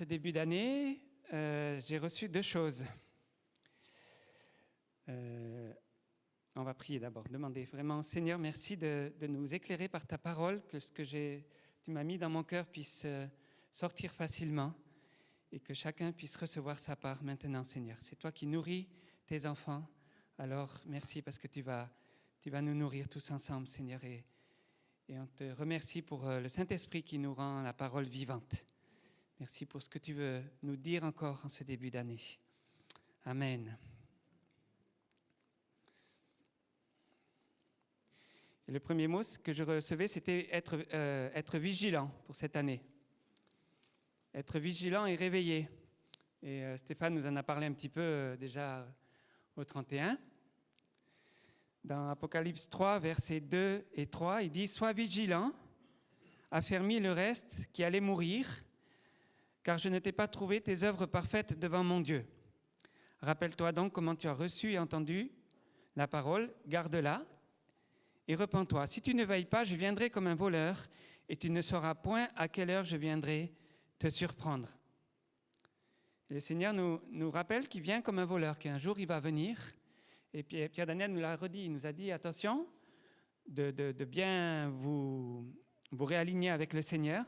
ce début d'année, j'ai reçu 2 choses. On va prier d'abord, demander vraiment, Seigneur, merci de nous éclairer par ta parole, que ce que tu m'as mis dans mon cœur puisse sortir facilement et que chacun puisse recevoir sa part maintenant, Seigneur. C'est toi qui nourris tes enfants, alors merci parce que tu vas nous nourrir tous ensemble, Seigneur, et on te remercie pour le Saint-Esprit qui nous rend la parole vivante. Merci pour ce que tu veux nous dire encore en ce début d'année. Amen. Et le premier mot que je recevais, c'était être vigilant pour cette année. Être vigilant et réveillé. Et Stéphane nous en a parlé un petit peu déjà au 31. Dans Apocalypse 3, versets 2 et 3, il dit « Sois vigilant, affermis le reste qui allait mourir, car je ne t'ai pas trouvé tes œuvres parfaites devant mon Dieu. Rappelle-toi donc comment tu as reçu et entendu la parole, garde-la et repens-toi. Si tu ne veilles pas, je viendrai comme un voleur et tu ne sauras point à quelle heure je viendrai te surprendre. » Et le Seigneur nous rappelle qu'il vient comme un voleur, qu'un jour il va venir. Et Pierre Daniel nous l'a redit, il nous a dit attention de bien vous réaligner avec le Seigneur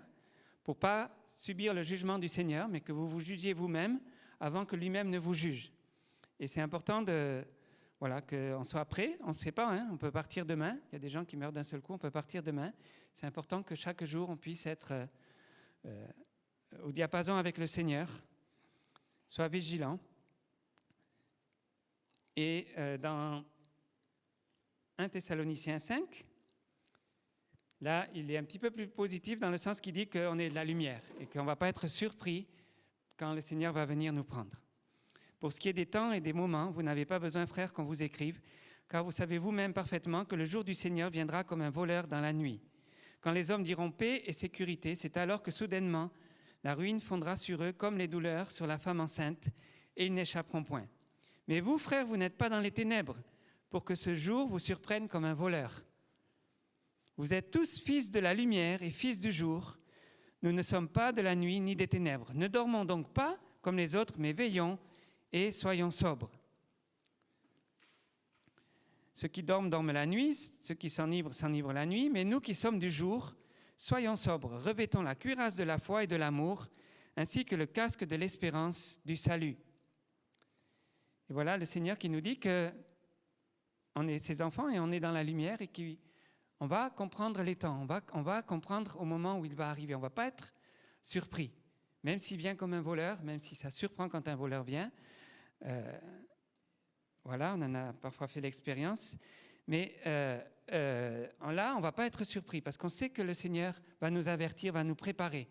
pour ne pas subir le jugement du Seigneur, mais que vous vous jugiez vous-même avant que lui-même ne vous juge. Et c'est important qu'on soit prêt. On ne sait pas, on peut partir demain. Il y a des gens qui meurent d'un seul coup, on peut partir demain. C'est important que chaque jour, on puisse être au diapason avec le Seigneur. Sois vigilant. Et dans 1 Thessaloniciens 5, là, il est un petit peu plus positif dans le sens qu'il dit qu'on est de la lumière et qu'on ne va pas être surpris quand le Seigneur va venir nous prendre. Pour ce qui est des temps et des moments, vous n'avez pas besoin, frères, qu'on vous écrive, car vous savez vous-même parfaitement que le jour du Seigneur viendra comme un voleur dans la nuit. Quand les hommes diront paix et sécurité, c'est alors que soudainement, la ruine fondra sur eux comme les douleurs sur la femme enceinte, et ils n'échapperont point. Mais vous, frères, vous n'êtes pas dans les ténèbres, pour que ce jour vous surprenne comme un voleur. Vous êtes tous fils de la lumière et fils du jour. Nous ne sommes pas de la nuit ni des ténèbres. Ne dormons donc pas comme les autres, mais veillons et soyons sobres. Ceux qui dorment, dorment la nuit, ceux qui s'enivrent, s'enivrent la nuit, mais nous qui sommes du jour, soyons sobres, revêtons la cuirasse de la foi et de l'amour, ainsi que le casque de l'espérance du salut. Et voilà le Seigneur qui nous dit qu'on est ses enfants et on est dans la lumière et qu'on va comprendre les temps, on va comprendre au moment où il va arriver. On ne va pas être surpris, même s'il vient comme un voleur, même si ça surprend quand un voleur vient. Voilà, on en a parfois fait l'expérience. Mais là, on ne va pas être surpris parce qu'on sait que le Seigneur va nous avertir, va nous préparer.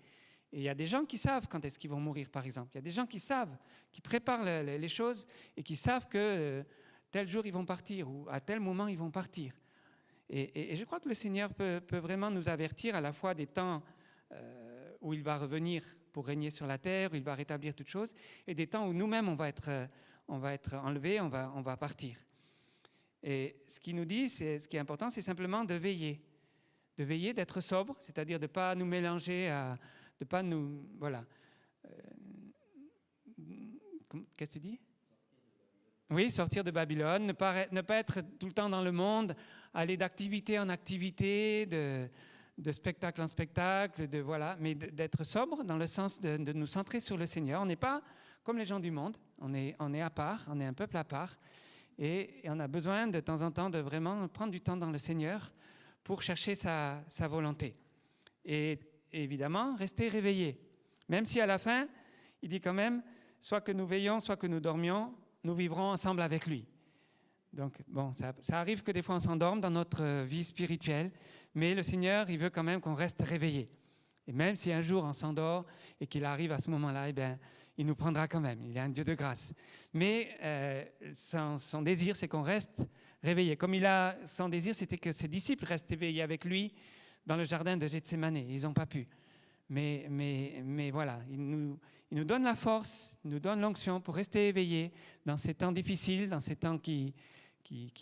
Et il y a des gens qui savent quand est-ce qu'ils vont mourir, par exemple. Il y a des gens qui savent, qui préparent les choses et qui savent que tel jour ils vont partir ou à tel moment ils vont partir. Et je crois que le Seigneur peut vraiment nous avertir à la fois des temps où il va revenir pour régner sur la terre, où il va rétablir toutes choses, et des temps où nous-mêmes on va être enlevés, on va partir. Et ce qu'il nous dit, ce qui est important, c'est simplement de veiller, d'être sobre, c'est-à-dire de ne pas nous mélanger, de ne pas nous... Voilà. Qu'est-ce que tu dis ? Oui, sortir de Babylone, ne pas être tout le temps dans le monde, aller d'activité en activité, de spectacle en spectacle, mais d'être sobre dans le sens de nous centrer sur le Seigneur. On n'est pas comme les gens du monde, on est à part, on est un peuple à part, et on a besoin de temps en temps de vraiment prendre du temps dans le Seigneur pour chercher sa volonté. Et évidemment, rester réveillé. Même si à la fin, il dit quand même, soit que nous veillons, soit que nous dormions, nous vivrons ensemble avec lui. Donc, bon, ça arrive que des fois on s'endorme dans notre vie spirituelle, mais le Seigneur, il veut quand même qu'on reste réveillé. Et même si un jour on s'endort et qu'il arrive à ce moment-là, il nous prendra quand même. Il est un Dieu de grâce. Mais son désir, c'est qu'on reste réveillé. Comme son désir, c'était que ses disciples restent éveillés avec lui dans le jardin de Gethsémane. Ils n'ont pas pu. Mais voilà, il nous donne la force, il nous donne l'onction pour rester éveillés dans ces temps difficiles, dans ces temps qui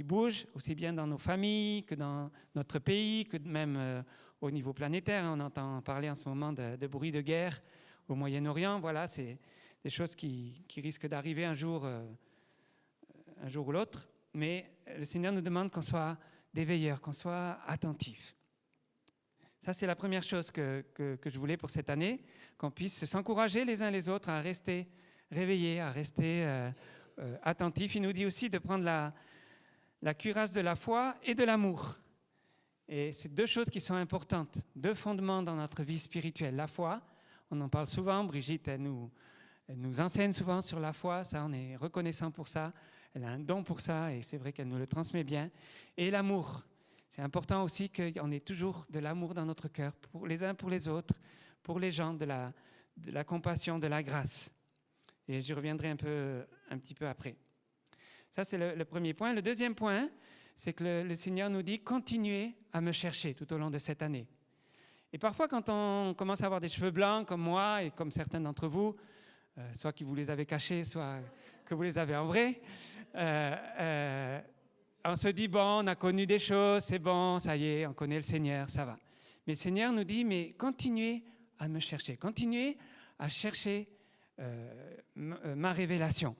bougent, aussi bien dans nos familles que dans notre pays, que même au niveau planétaire. On entend parler en ce moment de bruit de guerre au Moyen-Orient. Voilà, c'est des choses qui risquent d'arriver un jour ou l'autre. Mais le Seigneur nous demande qu'on soit des veilleurs, qu'on soit attentifs. Ça, c'est la première chose que je voulais pour cette année, qu'on puisse s'encourager les uns les autres à rester réveillés, à rester attentifs. Il nous dit aussi de prendre la cuirasse de la foi et de l'amour. Et c'est deux choses qui sont importantes, deux fondements dans notre vie spirituelle. La foi, on en parle souvent, Brigitte, elle nous enseigne souvent sur la foi, ça, on est reconnaissant pour ça. Elle a un don pour ça et c'est vrai qu'elle nous le transmet bien. Et l'amour. C'est important aussi qu'on ait toujours de l'amour dans notre cœur, pour les uns pour les autres, pour les gens, de la compassion, de la grâce. Et j'y reviendrai un petit peu après. Ça, c'est le premier point. Le deuxième point, c'est que le Seigneur nous dit « Continuez à me chercher tout au long de cette année ». Et parfois, quand on commence à avoir des cheveux blancs, comme moi et comme certains d'entre vous, soit que vous les avez cachés, soit que vous les avez en vrai, on se dit, bon, on a connu des choses, c'est bon, ça y est, on connaît le Seigneur, ça va. Mais le Seigneur nous dit, mais continuez à me chercher, continuez à chercher ma révélation.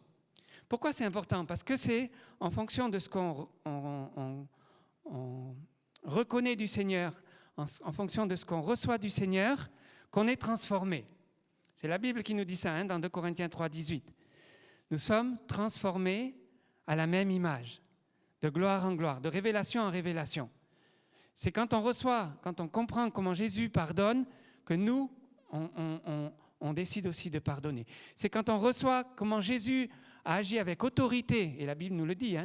Pourquoi c'est important? Parce que c'est en fonction de ce qu'on reconnaît du Seigneur, en fonction de ce qu'on reçoit du Seigneur, qu'on est transformé. C'est la Bible qui nous dit ça, dans 2 Corinthiens 3, 18. Nous sommes transformés à la même image, de gloire en gloire, de révélation en révélation. C'est quand on reçoit, quand on comprend comment Jésus pardonne, que nous, on décide aussi de pardonner. C'est quand on reçoit comment Jésus a agi avec autorité, et la Bible nous le dit,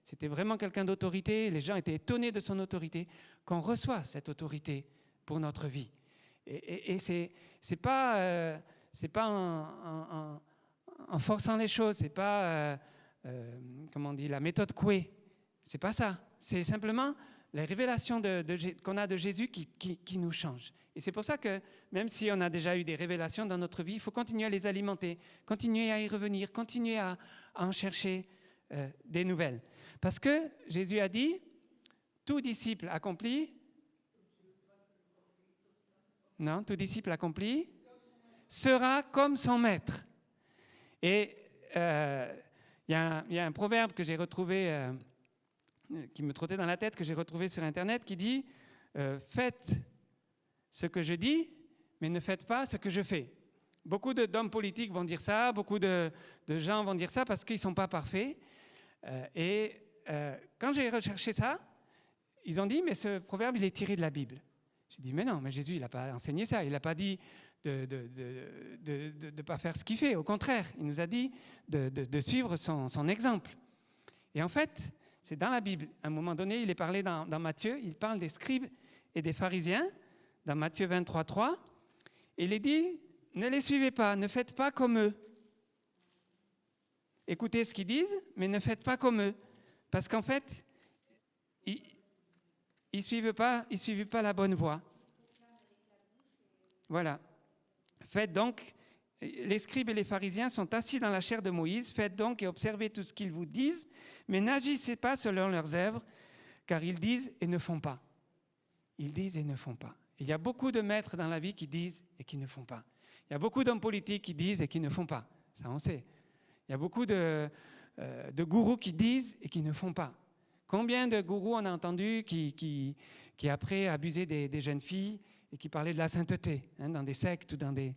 c'était vraiment quelqu'un d'autorité, les gens étaient étonnés de son autorité, qu'on reçoit cette autorité pour notre vie. Et c'est pas en forçant les choses, c'est pas comment on dit, la méthode Coué. C'est pas ça. C'est simplement la révélation qu'on a de Jésus qui nous change. Et c'est pour ça que même si on a déjà eu des révélations dans notre vie, il faut continuer à les alimenter, continuer à y revenir, continuer à en chercher des nouvelles. Parce que Jésus a dit, tout disciple accompli, non, tout disciple accompli sera comme son maître. Et il y a un proverbe que j'ai retrouvé, qui me trottait dans la tête, que j'ai retrouvé sur Internet, qui dit « Faites ce que je dis, mais ne faites pas ce que je fais ». Beaucoup d'hommes politiques vont dire ça, beaucoup de gens vont dire ça parce qu'ils ne sont pas parfaits. Quand j'ai recherché ça, ils ont dit « Mais ce proverbe, il est tiré de la Bible ». J'ai dit « Mais non, mais Jésus, il n'a pas enseigné ça, il n'a pas dit de pas faire ce qu'il fait. Au contraire, il nous a dit de suivre son exemple. » Et en fait, c'est dans la Bible. À un moment donné, il est parlé dans Matthieu, il parle des scribes et des pharisiens, dans Matthieu 23, 3. Et il est dit, ne les suivez pas, ne faites pas comme eux. Écoutez ce qu'ils disent, mais ne faites pas comme eux. Parce qu'en fait, ils ne suivent pas la bonne voie. Voilà. Faites donc, les scribes et les pharisiens sont assis dans la chair de Moïse, faites donc et observez tout ce qu'ils vous disent, mais n'agissez pas selon leurs œuvres, car ils disent et ne font pas. Ils disent et ne font pas. Il y a beaucoup de maîtres dans la vie qui disent et qui ne font pas. Il y a beaucoup d'hommes politiques qui disent et qui ne font pas. Ça, on sait. Il y a beaucoup de gourous qui disent et qui ne font pas. Combien de gourous on a entendu qui après abusaient des jeunes filles et qui parlaient de la sainteté, dans des sectes ou dans des...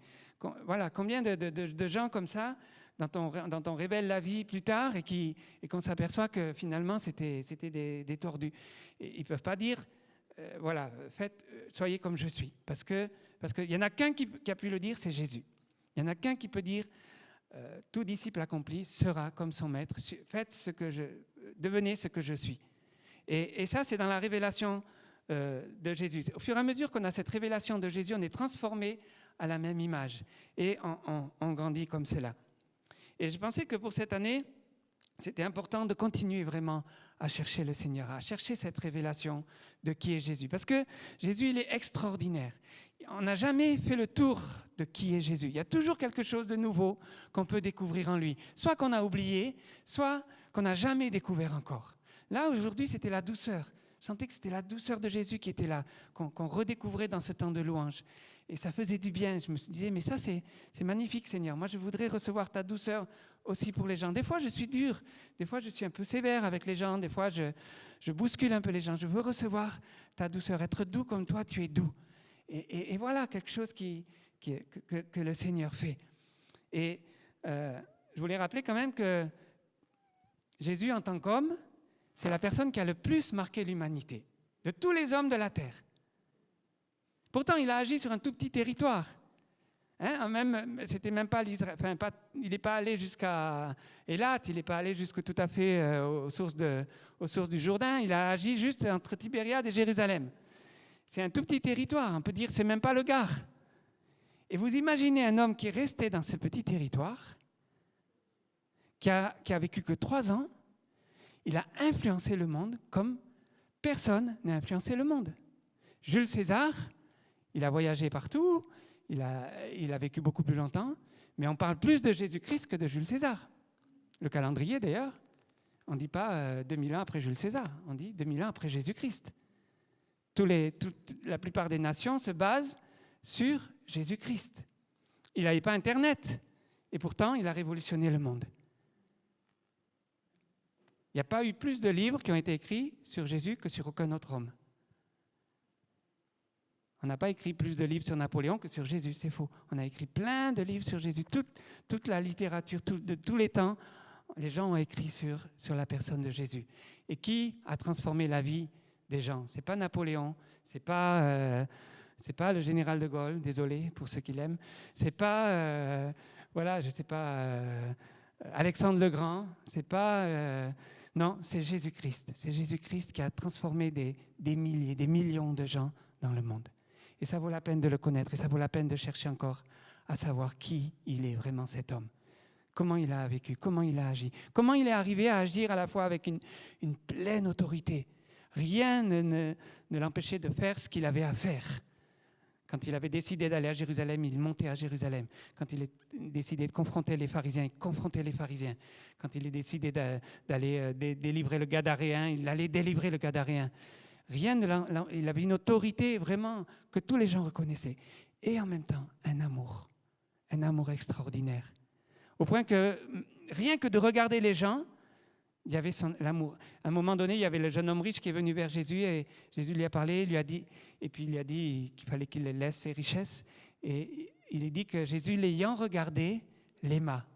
Voilà, combien de gens comme ça dont on révèle la vie plus tard et qu'on s'aperçoit que finalement c'était des tordus. Et ils ne peuvent pas dire, voilà, soyez comme je suis. Parce qu'il n'y en a qu'un qui a pu le dire, c'est Jésus. Il n'y en a qu'un qui peut dire, tout disciple accompli sera comme son maître. Devenez ce que je suis. Et ça, c'est dans la révélation de Jésus. Au fur et à mesure qu'on a cette révélation de Jésus, on est transformé à la même image et on grandit comme cela. Et je pensais que pour cette année, c'était important de continuer vraiment à chercher le Seigneur, à chercher cette révélation de qui est Jésus. Parce que Jésus, il est extraordinaire. On n'a jamais fait le tour de qui est Jésus. Il y a toujours quelque chose de nouveau qu'on peut découvrir en lui. Soit qu'on a oublié, soit qu'on n'a jamais découvert encore. Là, aujourd'hui, c'était la douceur. Je sentais que c'était la douceur de Jésus qui était là, qu'on redécouvrait dans ce temps de louange. Et ça faisait du bien. Je me disais, mais ça, c'est magnifique, Seigneur. Moi, je voudrais recevoir ta douceur aussi pour les gens. Des fois, je suis dur. Des fois, je suis un peu sévère avec les gens. Des fois, je bouscule un peu les gens. Je veux recevoir ta douceur, être doux comme toi, tu es doux. Et voilà quelque chose que le Seigneur fait. Et je voulais rappeler quand même que Jésus, en tant qu'homme, c'est la personne qui a le plus marqué l'humanité, de tous les hommes de la terre. Pourtant, il a agi sur un tout petit territoire. C'était même pas l'Israël. Enfin, il n'est pas allé jusqu'à Élat, il n'est pas allé jusque tout à fait aux sources du Jourdain. Il a agi juste entre Tibériade et Jérusalem. C'est un tout petit territoire. On peut dire que c'est même pas le Gard. Et vous imaginez un homme qui est resté dans ce petit territoire, qui a vécu que 3 ans. Il a influencé le monde comme personne n'a influencé le monde. Jules César, il a voyagé partout, il a vécu beaucoup plus longtemps, mais on parle plus de Jésus-Christ que de Jules César. Le calendrier, d'ailleurs, on ne dit pas 2000 ans après Jules César, on dit 2000 ans après Jésus-Christ. La plupart des nations se basent sur Jésus-Christ. Il n'avait pas Internet, et pourtant, il a révolutionné le monde. Il n'y a pas eu plus de livres qui ont été écrits sur Jésus que sur aucun autre homme. On n'a pas écrit plus de livres sur Napoléon que sur Jésus, c'est faux. On a écrit plein de livres sur Jésus. Toute la littérature de tous les temps, les gens ont écrit sur la personne de Jésus. Et qui a transformé la vie des gens? Ce n'est pas Napoléon, c'est pas le général de Gaulle, désolé pour ceux qui l'aiment. C'est pas, Alexandre le Grand, c'est pas... non, c'est Jésus-Christ. C'est Jésus-Christ qui a transformé des milliers, des millions de gens dans le monde. Et ça vaut la peine de le connaître, et ça vaut la peine de chercher encore à savoir qui il est vraiment cet homme. Comment il a vécu, comment il a agi, comment il est arrivé à agir à la fois avec une pleine autorité. Rien ne l'empêchait de faire ce qu'il avait à faire. Quand il avait décidé d'aller à Jérusalem, il montait à Jérusalem. Quand il a décidé de confronter les pharisiens, il confrontait les pharisiens. Quand il a décidé d'aller délivrer le Gadaréen, il allait délivrer le Gadaréen. Il avait une autorité vraiment que tous les gens reconnaissaient. Et en même temps, un amour extraordinaire. Au point que rien que de regarder les gens, il y avait l'amour. À un moment donné, il y avait le jeune homme riche qui est venu vers Jésus et Jésus lui a parlé, il lui a dit qu'il fallait qu'il laisse ses richesses. Et il lui dit que Jésus, l'ayant regardé, l'aima.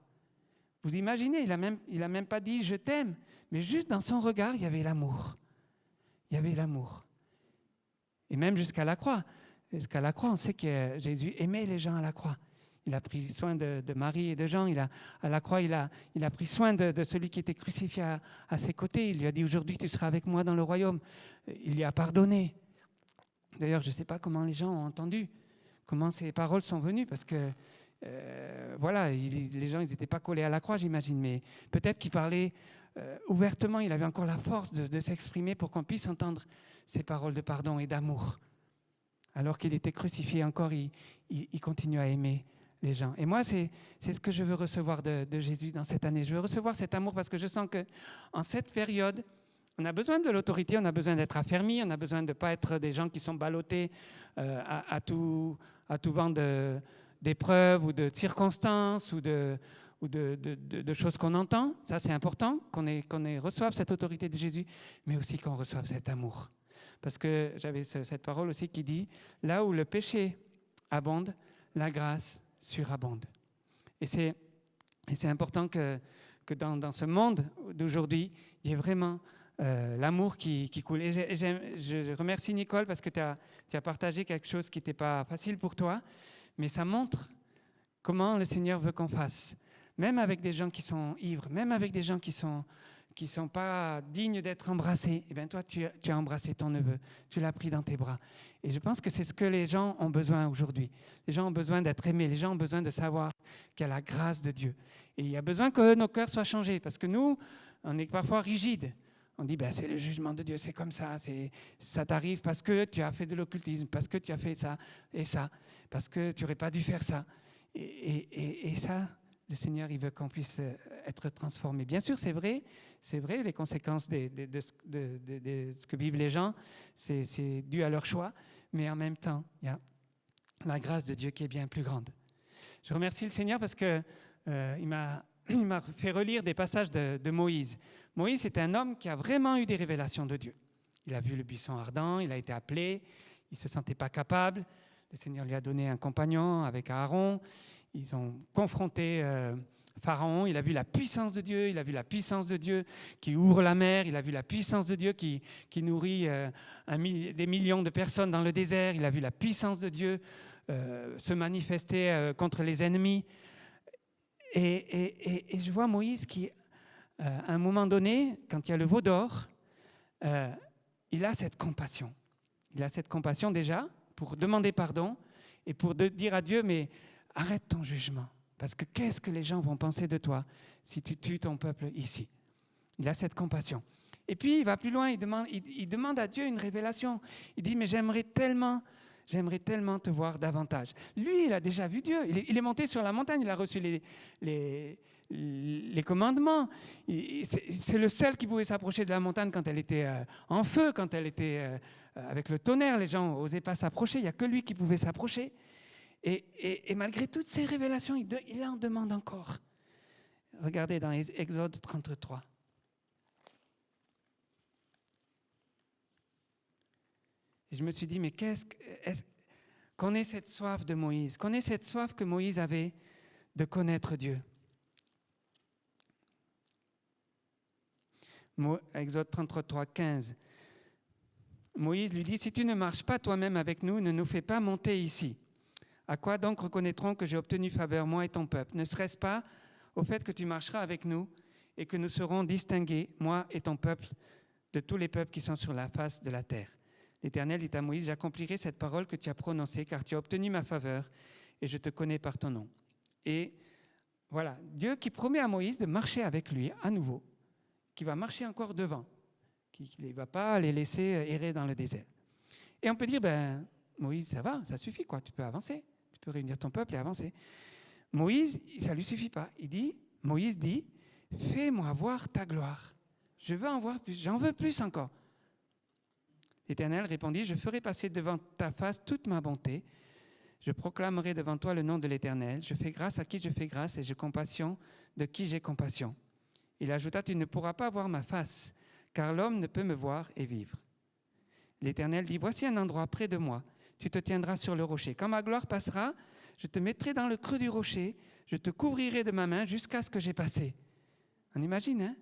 Vous imaginez, il a même pas dit « je t'aime », mais juste dans son regard, il y avait l'amour. Il y avait l'amour. Et même jusqu'à la croix. Jusqu'à la croix, on sait que Jésus aimait les gens à la croix. Il a pris soin de Marie et de Jean. À la croix, il a pris soin de celui qui était crucifié à ses côtés. Il lui a dit « Aujourd'hui, tu seras avec moi dans le royaume ». Il lui a pardonné. D'ailleurs, je ne sais pas comment les gens ont entendu, comment ces paroles sont venues, parce que les gens, ils n'étaient pas collés à la croix, j'imagine, mais peut-être qu'il parlait ouvertement, il avait encore la force de s'exprimer pour qu'on puisse entendre ces paroles de pardon et d'amour. Alors qu'il était crucifié encore, il continue à aimer les gens. Et moi, c'est ce que je veux recevoir de Jésus dans cette année. Je veux recevoir cet amour parce que je sens qu'en cette période, on a besoin de l'autorité, on a besoin d'être affermis, on a besoin de ne pas être des gens qui sont ballottés à tout vent d'épreuves ou de circonstances ou de choses qu'on entend. Ça, c'est important, qu'on reçoive cette autorité de Jésus, mais aussi qu'on reçoive cet amour. Parce que j'avais cette parole aussi qui dit « Là où le péché abonde, la grâce surabonde ». Et c'est important que dans ce monde d'aujourd'hui, il y ait vraiment l'amour qui coule. Et je remercie Nicole parce que tu as partagé quelque chose qui n'était pas facile pour toi, mais ça montre comment le Seigneur veut qu'on fasse. Même avec des gens qui sont ivres, même avec des gens qui sont pas dignes d'être embrassés, eh bien toi, tu as embrassé ton neveu, tu l'as pris dans tes bras. Et je pense que c'est ce que les gens ont besoin aujourd'hui. Les gens ont besoin d'être aimés, les gens ont besoin de savoir qu'il y a la grâce de Dieu. Et il y a besoin que nos cœurs soient changés, parce que nous, on est parfois rigides. On dit, c'est le jugement de Dieu, c'est comme ça, ça t'arrive parce que tu as fait de l'occultisme, parce que tu as fait ça et ça, parce que tu n'aurais pas dû faire ça. Et ça, le Seigneur, il veut qu'on puisse être transformé. Bien sûr, c'est vrai, les conséquences de ce que vivent les gens, c'est dû à leur choix, mais en même temps, il y a la grâce de Dieu qui est bien plus grande. Je remercie le Seigneur parce que il m'a fait relire des passages de Moïse. Moïse, c'est un homme qui a vraiment eu des révélations de Dieu. Il a vu le buisson ardent, il a été appelé, il ne se sentait pas capable. Le Seigneur lui a donné un compagnon avec Aaron. Ils ont confronté Pharaon. Il a vu la puissance de Dieu. Il a vu la puissance de Dieu qui ouvre la mer. Il a vu la puissance de Dieu qui nourrit des millions de personnes dans le désert. Il a vu la puissance de Dieu se manifester contre les ennemis. Et je vois Moïse qui, à un moment donné, quand il y a le veau d'or, il a cette compassion. Il a cette compassion déjà pour demander pardon et pour dire à Dieu, mais arrête ton jugement, parce que qu'est-ce que les gens vont penser de toi si tu tues ton peuple ici? Il a cette compassion. Et puis, il va plus loin, il demande à Dieu une révélation. Il dit, mais j'aimerais tellement te voir davantage. Lui, il a déjà vu Dieu. Il est monté sur la montagne, il a reçu les commandements. C'est le seul qui pouvait s'approcher de la montagne quand elle était en feu, quand elle était avec le tonnerre. Les gens n'osaient pas s'approcher. Il n'y a que lui qui pouvait s'approcher. Et malgré toutes ces révélations, il en demande encore. Regardez dans Exode 33. Et je me suis dit, mais qu'on ait cette soif de Moïse, qu'on ait cette soif que Moïse avait de connaître Dieu. Exode 33, 15. Moïse lui dit, si tu ne marches pas toi-même avec nous, ne nous fais pas monter ici. À quoi donc reconnaîtrons que j'ai obtenu faveur, moi et ton peuple? Ne serait-ce pas au fait que tu marcheras avec nous et que nous serons distingués, moi et ton peuple, de tous les peuples qui sont sur la face de la terre? L'Éternel dit à Moïse, j'accomplirai cette parole que tu as prononcée, car tu as obtenu ma faveur et je te connais par ton nom. Et voilà, Dieu qui promet à Moïse de marcher avec lui à nouveau, qui va marcher encore devant, qui ne va pas les laisser errer dans le désert. Et on peut dire, Moïse, ça va, ça suffit, quoi, tu peux avancer, tu peux réunir ton peuple et avancer. Moïse, ça ne lui suffit pas. Moïse dit, fais-moi voir ta gloire. Je veux en voir plus, j'en veux plus encore. L'Éternel répondit, je ferai passer devant ta face toute ma bonté. Je proclamerai devant toi le nom de l'Éternel. Je fais grâce à qui je fais grâce et j'ai compassion de qui j'ai compassion. Il ajouta, tu ne pourras pas voir ma face, car l'homme ne peut me voir et vivre. L'Éternel dit, voici un endroit près de moi. Tu te tiendras sur le rocher. Quand ma gloire passera, je te mettrai dans le creux du rocher. Je te couvrirai de ma main jusqu'à ce que j'ai passé. On imagine, hein?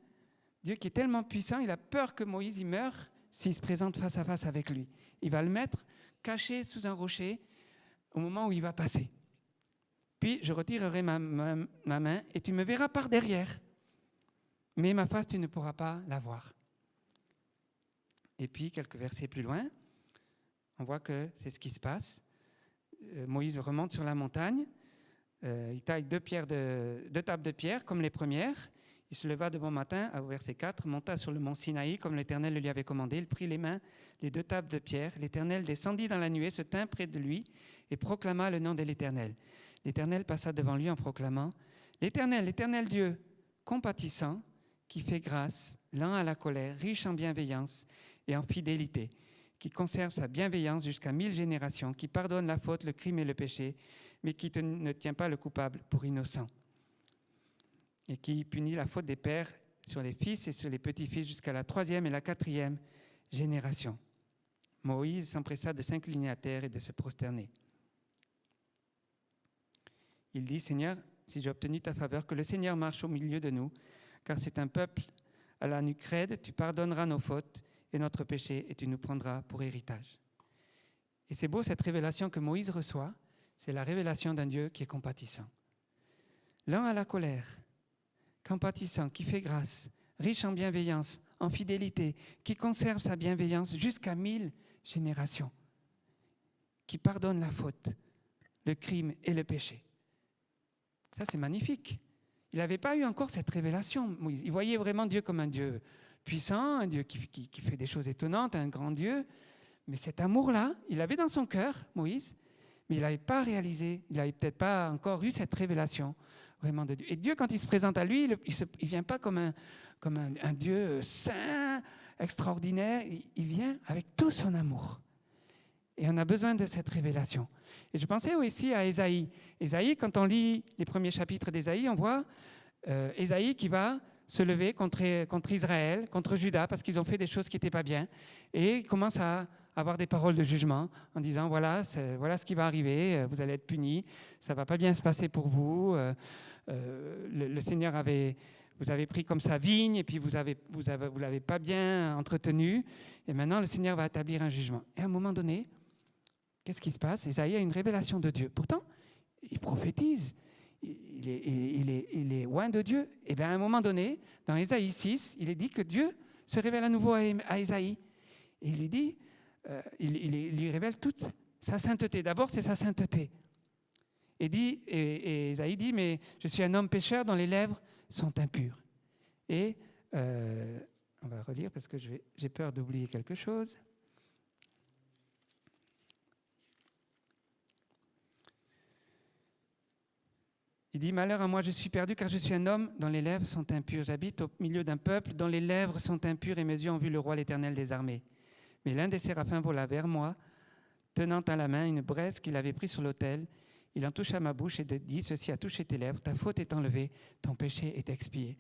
Dieu qui est tellement puissant, il a peur que Moïse y meure s'il se présente face à face avec lui. Il va le mettre caché sous un rocher au moment où il va passer. Puis je retirerai ma main et tu me verras par derrière. Mais ma face, tu ne pourras pas la voir. Et puis, quelques versets plus loin, on voit que c'est ce qui se passe. Moïse remonte sur la montagne. Il taille deux tables de pierre comme les premières. Il se leva de bon matin, au verset 4, monta sur le mont Sinaï, comme l'Éternel le lui avait commandé. Il prit les mains, les deux tables de pierre. L'Éternel descendit dans la nuée, se tint près de lui et proclama le nom de l'Éternel. L'Éternel passa devant lui en proclamant « L'Éternel, l'Éternel Dieu, compatissant, qui fait grâce, lent à la colère, riche en bienveillance et en fidélité, qui conserve sa bienveillance jusqu'à 1000 générations, qui pardonne la faute, le crime et le péché, mais qui ne tient pas le coupable pour innocent. » Et qui punit la faute des pères sur les fils et sur les petits-fils jusqu'à la 3e et la 4e génération. Moïse s'empressa de s'incliner à terre et de se prosterner. Il dit, Seigneur, si j'ai obtenu ta faveur, que le Seigneur marche au milieu de nous, car c'est un peuple à la nuque raide, tu pardonneras nos fautes et notre péché, et tu nous prendras pour héritage. Et c'est beau cette révélation que Moïse reçoit, c'est la révélation d'un Dieu qui est compatissant. Lent à la colère, compatissant, qui fait grâce, riche en bienveillance, en fidélité, qui conserve sa bienveillance jusqu'à 1000 générations, qui pardonne la faute, le crime et le péché. Ça, c'est magnifique. Il n'avait pas eu encore cette révélation, Moïse. Il voyait vraiment Dieu comme un Dieu puissant, un Dieu qui fait des choses étonnantes, un grand Dieu. Mais cet amour-là, il l'avait dans son cœur, Moïse, mais il n'avait pas réalisé, il n'avait peut-être pas encore eu cette révélation vraiment de Dieu. Et Dieu, quand il se présente à lui, il ne vient pas comme un Dieu saint, extraordinaire. Il vient avec tout son amour. Et on a besoin de cette révélation. Et je pensais aussi à Ésaïe. Ésaïe, quand on lit les premiers chapitres d'Ésaïe, on voit Ésaïe qui va se lever contre Israël, contre Juda, parce qu'ils ont fait des choses qui n'étaient pas bien. Et il commence à avoir des paroles de jugement en disant, voilà ce qui va arriver, vous allez être punis, ça ne va pas bien se passer pour vous. Le Seigneur vous avez pris comme sa vigne et puis vous l'avez pas bien entretenu. Et maintenant, le Seigneur va établir un jugement. Et à un moment donné, qu'est-ce qui se passe? Ésaïe a une révélation de Dieu. Pourtant, il prophétise. Il est loin de Dieu. Et bien, à un moment donné, dans Ésaïe 6, il est dit que Dieu se révèle à nouveau à Ésaïe. Et il lui dit, il lui révèle toute sa sainteté. D'abord, c'est sa sainteté. Et Ésaïe dit, mais je suis un homme pécheur dont les lèvres sont impures. Et on va relire parce que j'ai peur d'oublier quelque chose. Il dit, malheur à moi, je suis perdu car je suis un homme dont les lèvres sont impures. J'habite au milieu d'un peuple dont les lèvres sont impures et mes yeux ont vu le roi, l'Éternel des armées. Mais l'un des séraphins vola vers moi, tenant à la main une braise qu'il avait prise sur l'autel. Il en toucha ma bouche et dit, ceci a touché tes lèvres, ta faute est enlevée, ton péché est expié.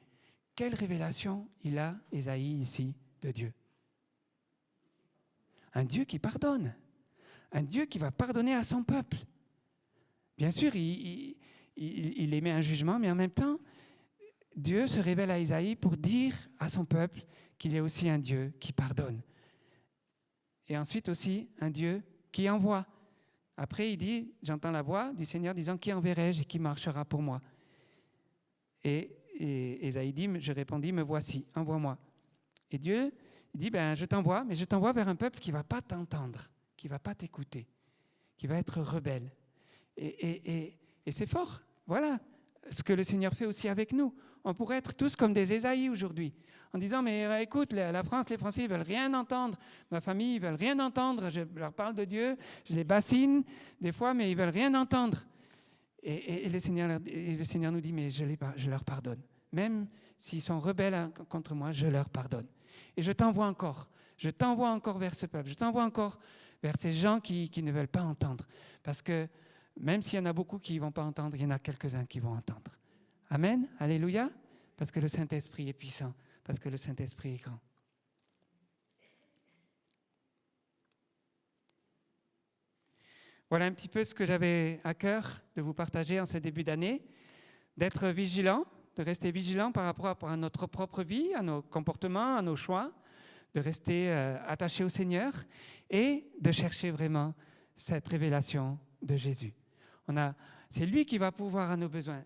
Quelle révélation il a, Ésaïe, ici, de Dieu. Un Dieu qui pardonne. Un Dieu qui va pardonner à son peuple. Bien sûr, il émet un jugement, mais en même temps, Dieu se révèle à Ésaïe pour dire à son peuple qu'il est aussi un Dieu qui pardonne. Et ensuite aussi un Dieu qui envoie. Après, il dit, j'entends la voix du Seigneur disant, qui enverrai-je et qui marchera pour moi? Et Ésaïe dit, je répondis, me voici, envoie-moi. Et Dieu dit, je t'envoie, mais je t'envoie vers un peuple qui ne va pas t'entendre, qui ne va pas t'écouter, qui va être rebelle. Et c'est fort, voilà ce que le Seigneur fait aussi avec nous. On pourrait être tous comme des Ésaïe aujourd'hui, en disant, mais écoute, la France, les Français, ils ne veulent rien entendre. Ma famille, ils ne veulent rien entendre. Je leur parle de Dieu, je les bassine des fois, mais ils ne veulent rien entendre. Et le Seigneur nous dit, mais je leur pardonne. Même s'ils sont rebelles contre moi, je leur pardonne. Et je t'envoie encore vers ce peuple, je t'envoie encore vers ces gens qui ne veulent pas entendre. Parce que même s'il y en a beaucoup qui ne vont pas entendre, il y en a quelques-uns qui vont entendre. Amen, alléluia, parce que le Saint-Esprit est puissant, parce que le Saint-Esprit est grand. Voilà un petit peu ce que j'avais à cœur de vous partager en ce début d'année, d'être vigilant, de rester vigilant par rapport à notre propre vie, à nos comportements, à nos choix, de rester attaché au Seigneur et de chercher vraiment cette révélation de Jésus. C'est lui qui va pourvoir à nos besoins.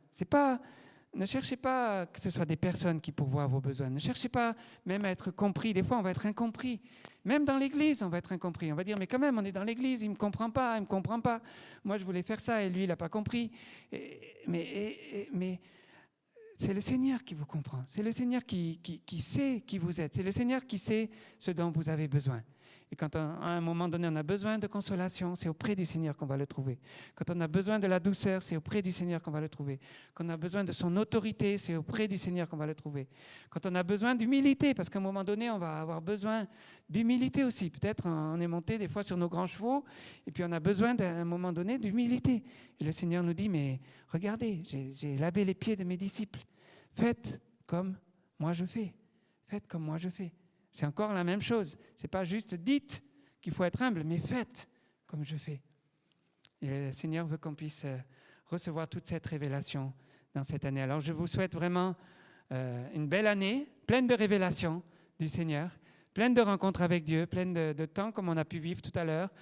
Ne cherchez pas que ce soit des personnes qui pourvoient à vos besoins. Ne cherchez pas même à être compris. Des fois, on va être incompris. Même dans l'église, on va être incompris. On va dire, mais quand même, on est dans l'église, il ne me comprend pas, il ne me comprend pas. Moi, je voulais faire ça et lui, il n'a pas compris. Mais c'est le Seigneur qui vous comprend. C'est le Seigneur qui sait qui vous êtes. C'est le Seigneur qui sait ce dont vous avez besoin. Et quand à un moment donné, on a besoin de consolation, c'est auprès du Seigneur qu'on va le trouver. Quand on a besoin de la douceur, c'est auprès du Seigneur qu'on va le trouver. Quand on a besoin de son autorité, c'est auprès du Seigneur qu'on va le trouver. Quand on a besoin d'humilité, parce qu'à un moment donné, on va avoir besoin d'humilité aussi. Peut-être on est monté des fois sur nos grands chevaux, et puis on a besoin à un moment donné d'humilité. Et le Seigneur nous dit, mais regardez, j'ai lavé les pieds de mes disciples. Faites comme moi je fais. Faites comme moi je fais. C'est encore la même chose. Ce n'est pas juste dites qu'il faut être humble, mais faites comme je fais. Et le Seigneur veut qu'on puisse recevoir toute cette révélation dans cette année. Alors je vous souhaite vraiment une belle année, pleine de révélations du Seigneur, pleine de rencontres avec Dieu, pleine de temps comme on a pu vivre tout à l'heure,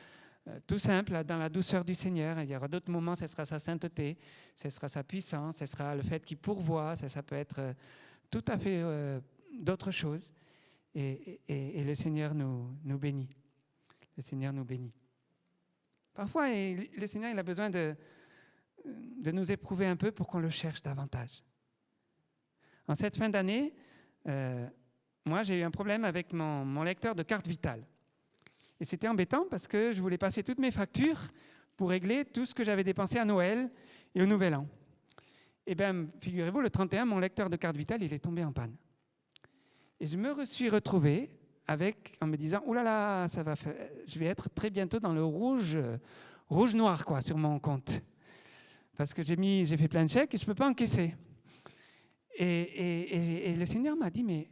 tout simple, dans la douceur du Seigneur. Il y aura d'autres moments, ce sera sa sainteté, ce sera sa puissance, ce sera le fait qu'il pourvoit, ça peut être tout à fait d'autres choses. Et le Seigneur nous bénit. Le Seigneur nous bénit. Parfois, le Seigneur il a besoin de nous éprouver un peu pour qu'on le cherche davantage. En cette fin d'année, moi, j'ai eu un problème avec mon lecteur de carte vitale. Et c'était embêtant parce que je voulais passer toutes mes factures pour régler tout ce que j'avais dépensé à Noël et au Nouvel An. Eh bien, figurez-vous, le 31, mon lecteur de carte vitale, il est tombé en panne. Et je me suis retrouvé en me disant, oulala, là là, je vais être très bientôt dans le rouge-noir quoi, sur mon compte. Parce que j'ai fait plein de chèques et je ne peux pas encaisser. Et le Seigneur m'a dit, mais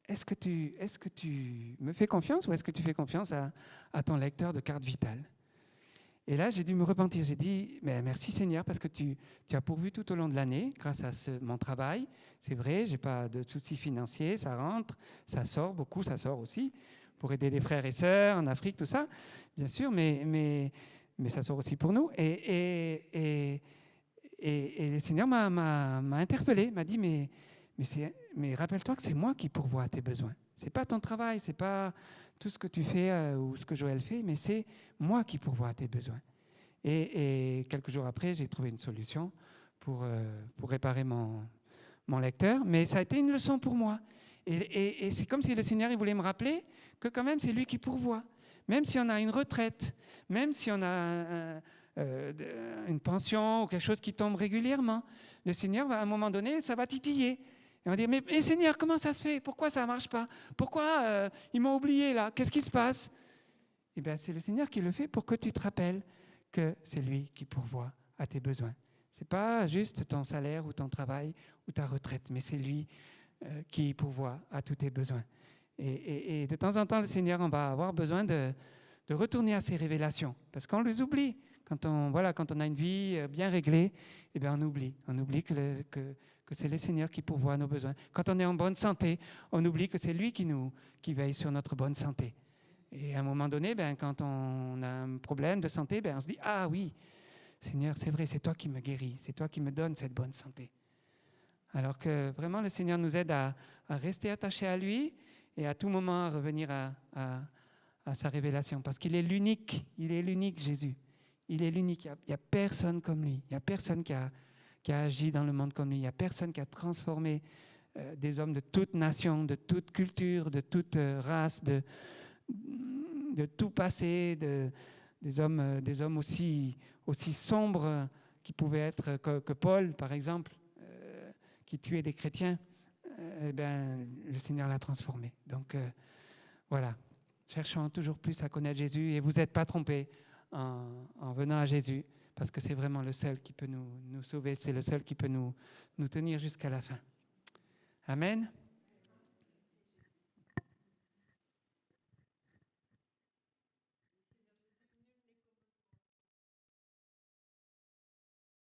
est-ce que tu me fais confiance ou est-ce que tu fais confiance à ton lecteur de carte vitale? Et là, j'ai dû me repentir. J'ai dit, mais merci Seigneur, parce que tu as pourvu tout au long de l'année, grâce à mon travail. C'est vrai, je n'ai pas de soucis financiers, ça rentre, ça sort, beaucoup, ça sort aussi, pour aider des frères et sœurs en Afrique, tout ça, bien sûr, mais ça sort aussi pour nous. Et le Seigneur m'a interpellé, m'a dit, mais rappelle-toi que c'est moi qui pourvois à tes besoins. Ce n'est pas ton travail, ce n'est pas tout ce que tu fais ou ce que Joël fait, mais c'est moi qui pourvois à tes besoins. Et quelques jours après, j'ai trouvé une solution pour réparer mon lecteur, mais ça a été une leçon pour moi. Et c'est comme si le Seigneur il voulait me rappeler que quand même c'est lui qui pourvoit. Même si on a une retraite, même si on a une pension ou quelque chose qui tombe régulièrement, le Seigneur, à un moment donné, ça va titiller. Et on va dire, mais Seigneur, comment ça se fait? Pourquoi ça ne marche pas? Pourquoi ils m'ont oublié là? Qu'est-ce qui se passe? Eh bien, c'est le Seigneur qui le fait pour que tu te rappelles que c'est lui qui pourvoit à tes besoins. Ce n'est pas juste ton salaire ou ton travail ou ta retraite, mais c'est lui qui pourvoit à tous tes besoins. Et de temps en temps, le Seigneur, on va avoir besoin de retourner à ses révélations, parce qu'on les oublie. Quand on a une vie bien réglée, eh bien on oublie que c'est le Seigneur qui pourvoit à nos besoins. Quand on est en bonne santé, on oublie que c'est lui qui veille sur notre bonne santé. Et à un moment donné, quand on a un problème de santé, on se dit « Ah oui, Seigneur, c'est vrai, c'est toi qui me guéris, c'est toi qui me donnes cette bonne santé. » Alors que vraiment, le Seigneur nous aide à rester attachés à lui et à tout moment à revenir à sa révélation. Parce qu'il est l'unique, Jésus. Il est l'unique, il n'y a personne comme lui. Il n'y a personne qui a agi dans le monde comme lui. Il n'y a personne qui a transformé des hommes de toute nation, de toute culture, de toute race, de tout passé, des hommes aussi sombres qui pouvaient être que Paul, par exemple, qui tuait des chrétiens. Le Seigneur l'a transformé. Donc voilà, cherchons toujours plus à connaître Jésus et vous n'êtes pas trompés en venant à Jésus, parce que c'est vraiment le seul qui peut nous sauver, c'est le seul qui peut nous tenir jusqu'à la fin. Amen.